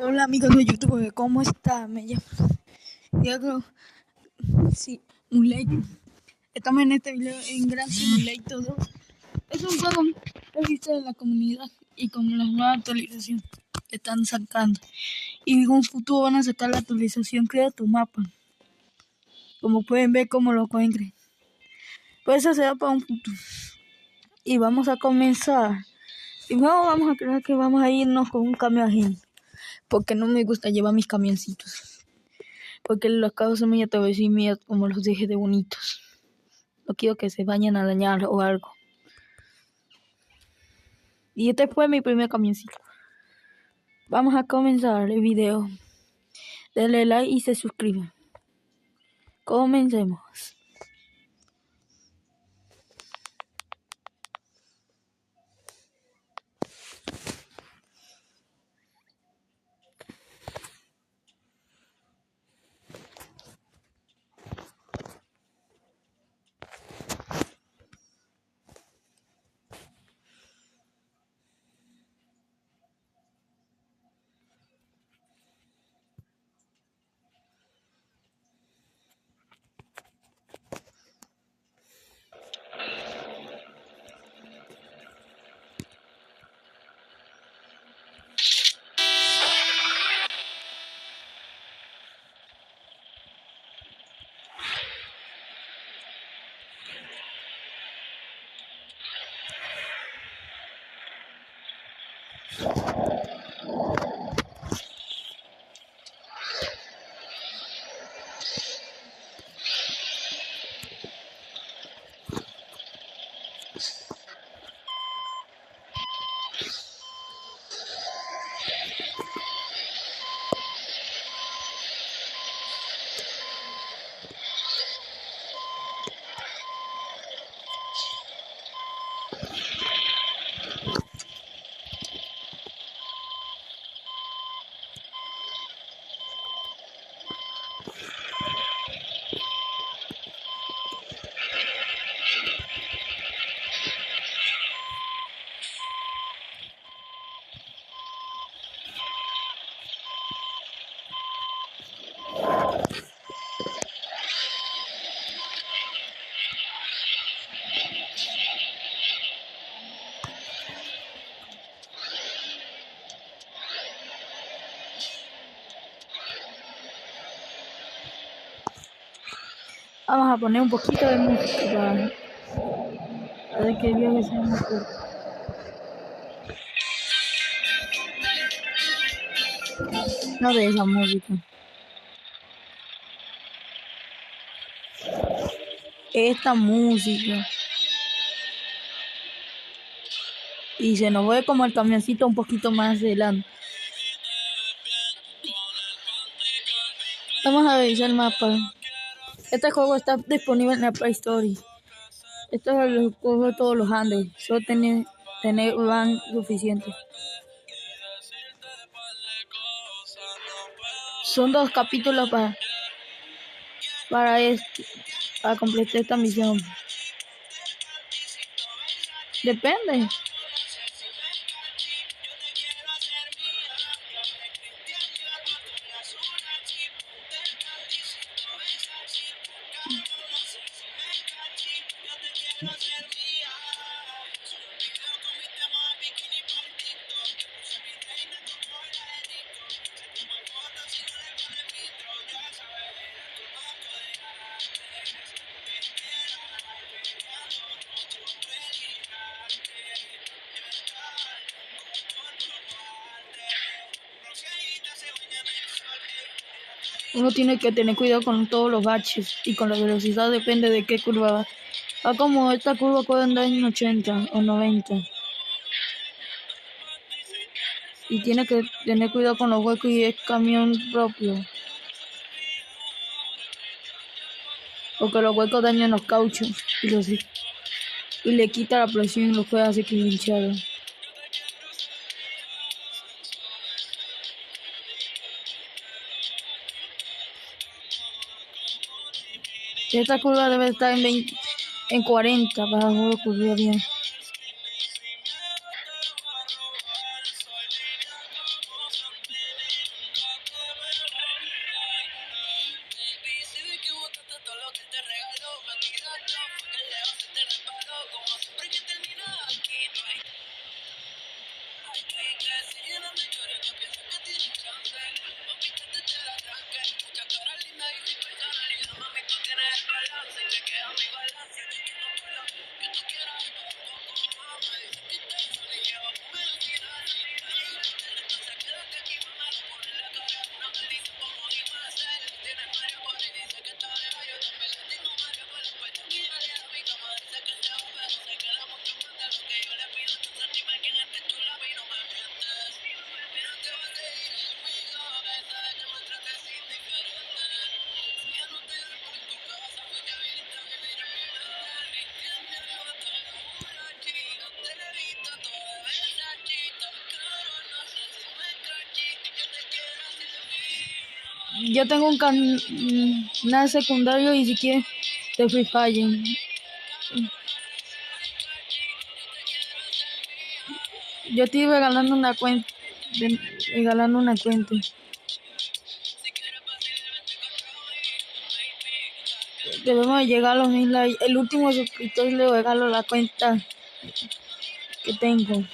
Hola amigos de YouTube, ¿cómo está? Me llamo Diego Simulator. Estamos en este video en Grand Simulator 2. Es un juego que existe en la comunidad y con las nuevas actualizaciones que están sacando. Y en un futuro van a sacar la actualización Crea tu mapa. Como pueden ver, como lo encuentren. Pues eso será para un futuro. Y vamos a comenzar. Primero vamos a creer que vamos a irnos con un camión ajeno. Porque no me gusta llevar mis camioncitos. Porque los carros son muy atravesados como los dejé de bonitos. No quiero que se vayan a dañar o algo. Y este fue mi primer camioncito. Vamos a comenzar el video. Denle like y se suscriban. Comencemos. Vamos a poner un poquito de música para ver que el video sea más corto. No de esa música. Esta música. Y se nos ve como el camioncito un poquito más adelante. Vamos a revisar el mapa. Este juego está disponible en la Play Store. Esto es el juego de todos los Andes. Solo tener RAM suficiente. Son 2 capítulos para completar esta misión. Depende. Uno tiene que tener cuidado con todos los baches y con la velocidad, depende de qué curva va. Como esta curva puede andar en 80 o 90. Y tiene que tener cuidado con los huecos y es camión propio. Porque los huecos dañan los cauchos y le quita la presión y los puede hacer quinchado. Esta curva debe estar en 40 para que ocurra bien. Yo tengo un canal secundario y si quieres de Free Fire. Yo estoy regalando una cuenta. Debemos llegar a los 1000 likes. El último suscriptor le regalo la cuenta que tengo.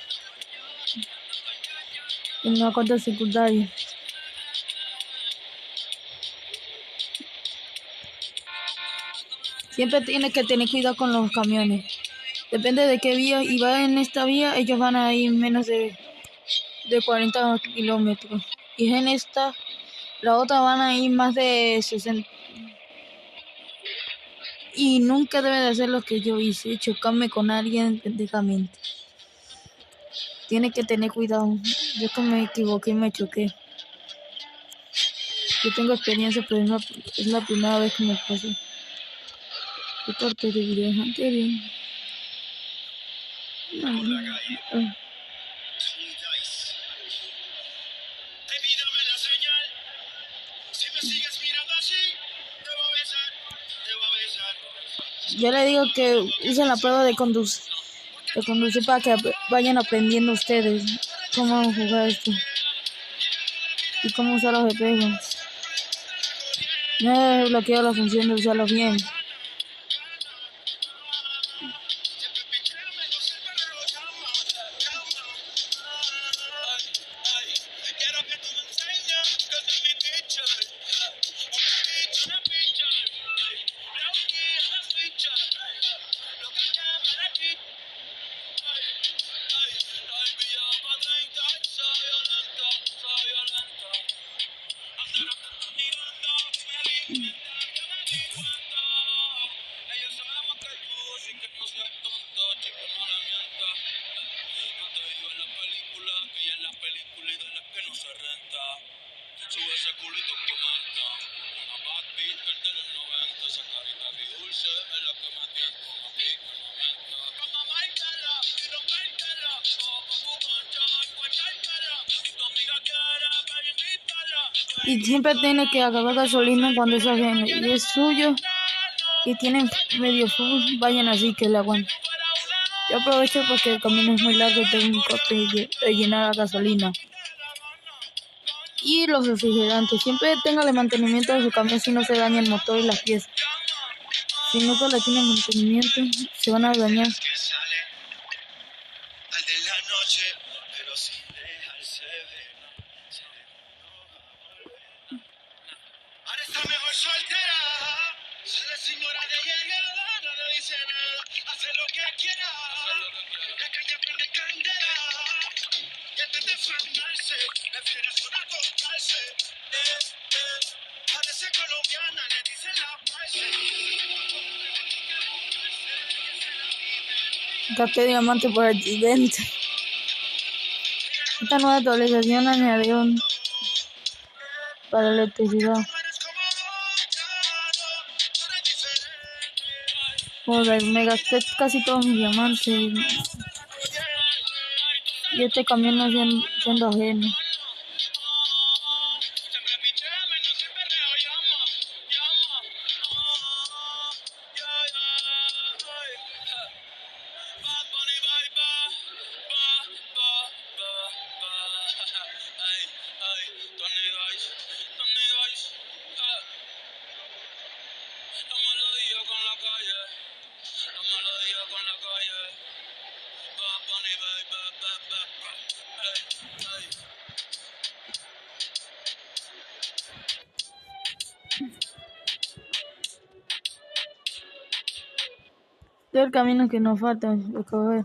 En una cuenta secundaria. Siempre tienes que tener cuidado con los camiones. Depende de qué vía. Y va en esta vía, ellos van a ir menos de 40 kilómetros. Y en esta, la otra van a ir más de 60. Y nunca debe de hacer lo que yo hice, chocarme con alguien pendejamente. Tiene que tener cuidado. Yo que me equivoqué y me choqué. Yo tengo experiencia, pero es la primera vez que me pasó. ¿Qué parte de videos anteriores? Yo le digo que usen la prueba de conducir para que vayan aprendiendo ustedes cómo jugar esto y cómo usar los espejos. No he bloqueado la función de usarlo bien. Y siempre tiene que acabar gasolina cuando es ajeno y es suyo y tienen medio full, vayan así que le aguanten. Yo aprovecho porque el camino es muy largo y tengo un corte de llenar la gasolina. Y los refrigerantes, siempre téngale mantenimiento a su camión si no se daña el motor y las piezas. Si nunca le tienen mantenimiento, se van a dañar. Capté diamante por accidente. Esta nueva actualización añadió para la electricidad. Joder, me gasté casi todos mis diamantes. Y este camión no siendo ajeno. Todo el camino que nos falta recorrer.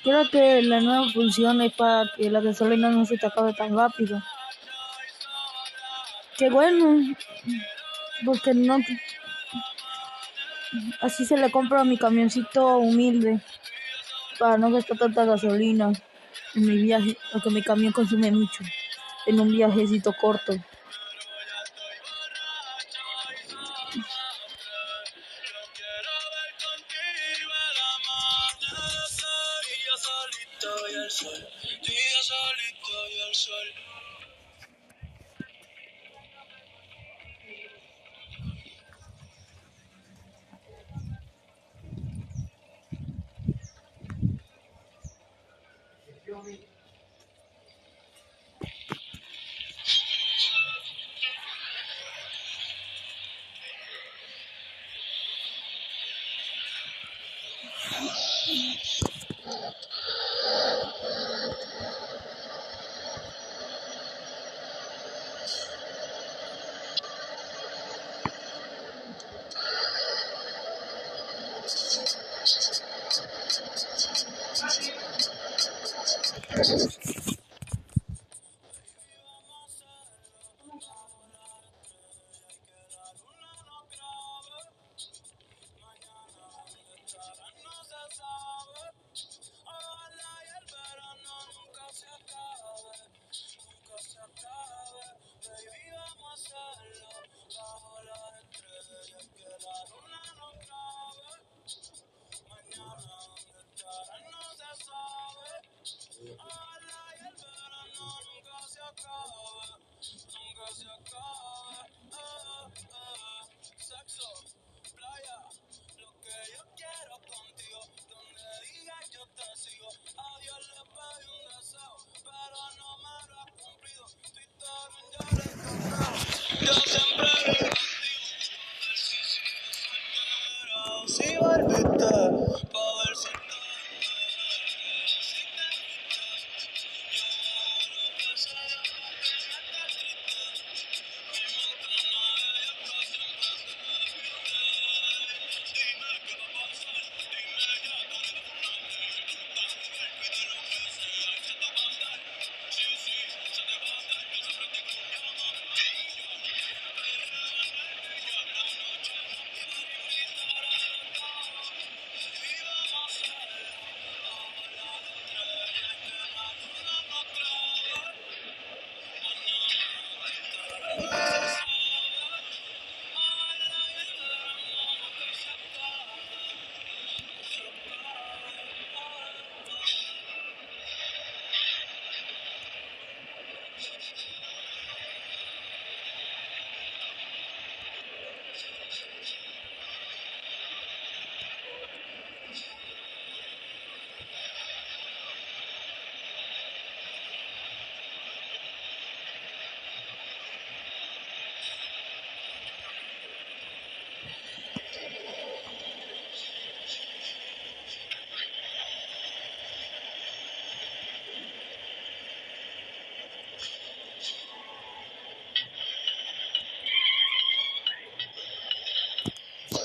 Creo que la nueva función es para que la gasolina no se te acabe tan rápido. Qué bueno, porque no, así se le compra a mi camioncito humilde para no gastar tanta gasolina en mi viaje, porque mi camión consume mucho en un viajecito corto.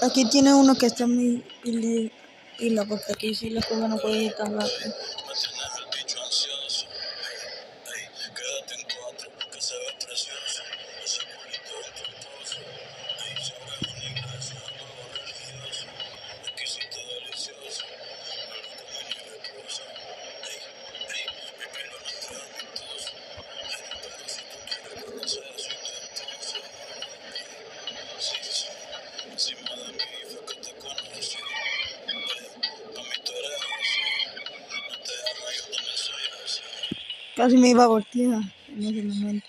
Aquí tiene uno que está muy pila, porque aquí sí la cosa no puede ir tan rápido. Casi me iba por tierra en ese momento.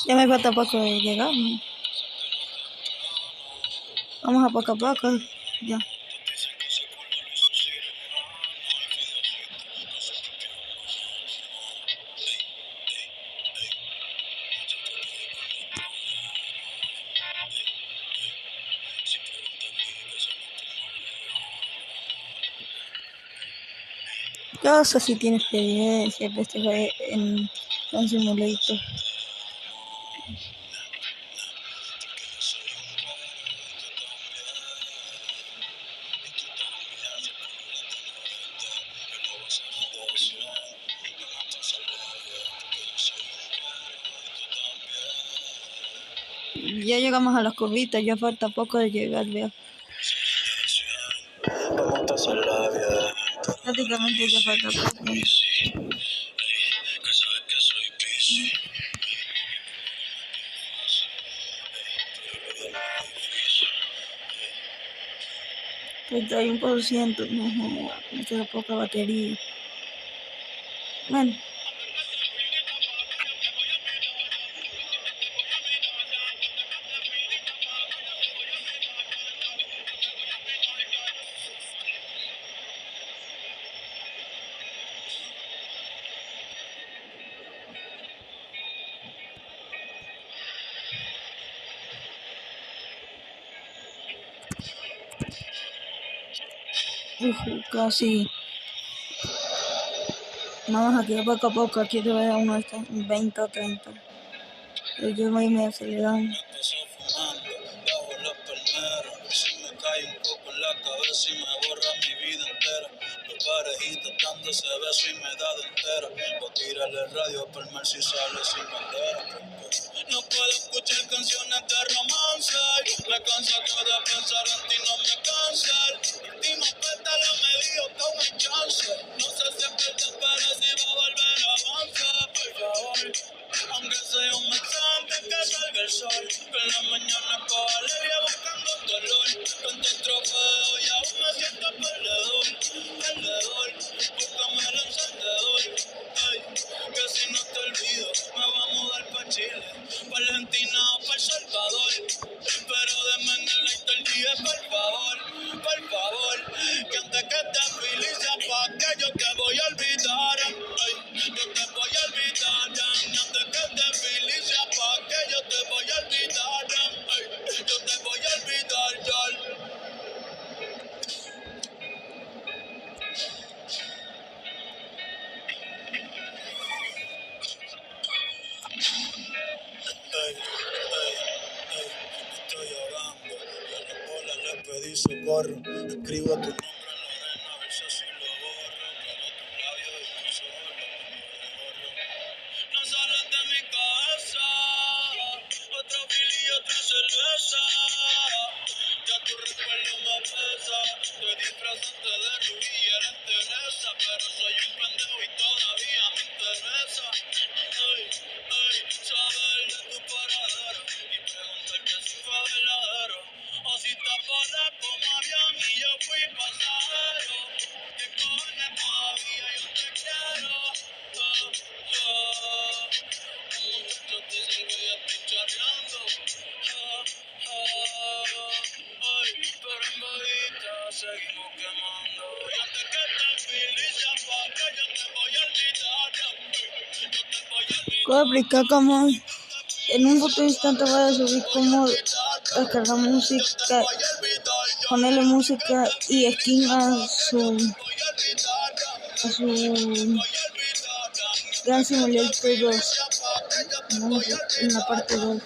Ya me falta poco de llegar, ¿no? Vamos a poco a poco, ya. Yo sé si tiene experiencia de este juego en Simulator. Ya llegamos a las curvitas, ya falta poco de llegar, vea. Prácticamente ya falta poco. %, no, me queda poca batería. Bueno. Casi. Vamos aquí poco a poco, aquí te voy a unos 20 o 30. Pero yo voy medio acelerando. Parejita dándose beso y me da de entera. Voy a tirarle radio por mar si sale sin bandera. No puedo escuchar canciones de romance. Me cansa de pensar en ti, no me cansa. Última pétalo me dijo que aún hay chance. No sé si es verdad, pero si va a volver a avanzar. Por favor, aunque sea un mensaje que salga el sol. Que en la mañana coja alegría buscando dolor. Con tu trofeo y aún me siento perdedor. Búscame el encendedor, ay, que si no te olvido, me voy a mudar pa' Chile, pa' Argentina o pa' El Salvador, pero deme en el light el día, por favor, que antes que te felices pa' que yo te voy a olvidar, ay, yo te voy a olvidar, antes que te felices pa' que yo te voy a olvidar, ay, yo te voy a olvidar, estoy llorando, a la bola le pedí socorro, escribo tu nombre en la arena, a ver si así lo borro, pero tus labios y tu solo no sales de mi casa, otro fili y otra cerveza, ya tu recuerdo me pesa, te disfrazaste de Rubí y eres Teresa, pero soy un pendejo y todavía me interesa, saber de tu paradero y preguntarte si fue verdadero o Voy a aplicar como en un futuro instante voy a subir cómo descargar música, ponerle música y skin a su Gran Simulator 2 en la parte 2.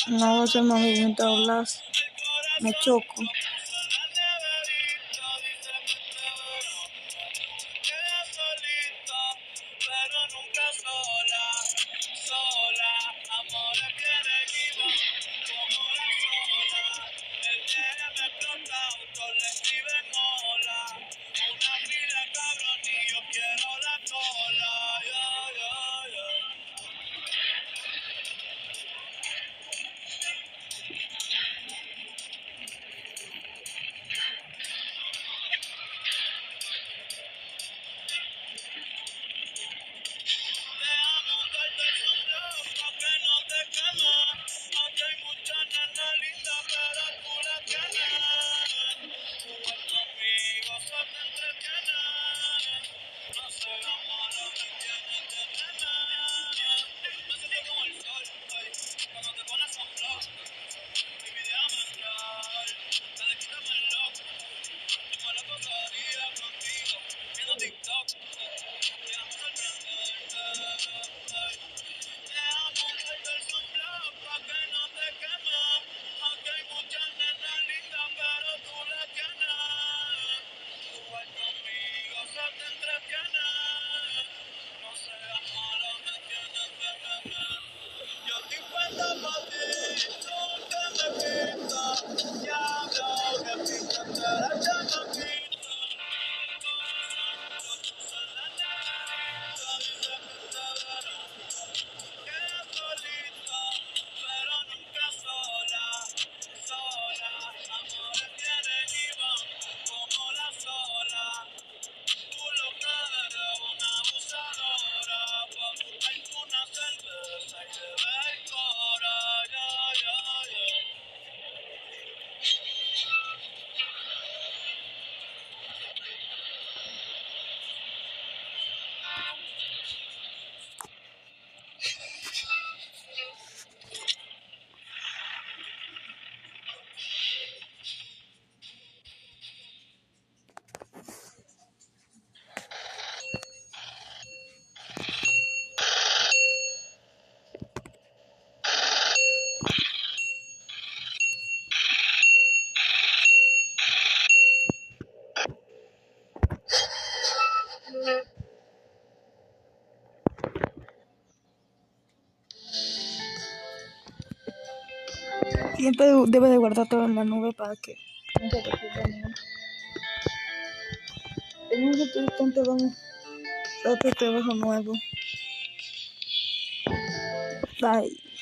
No voy a hacer movimiento de las, me choco. Siempre debe de guardar todo en la nube para que nunca te pierda nada. En un futuro instante vamos a otro trabajo nuevo. Bye.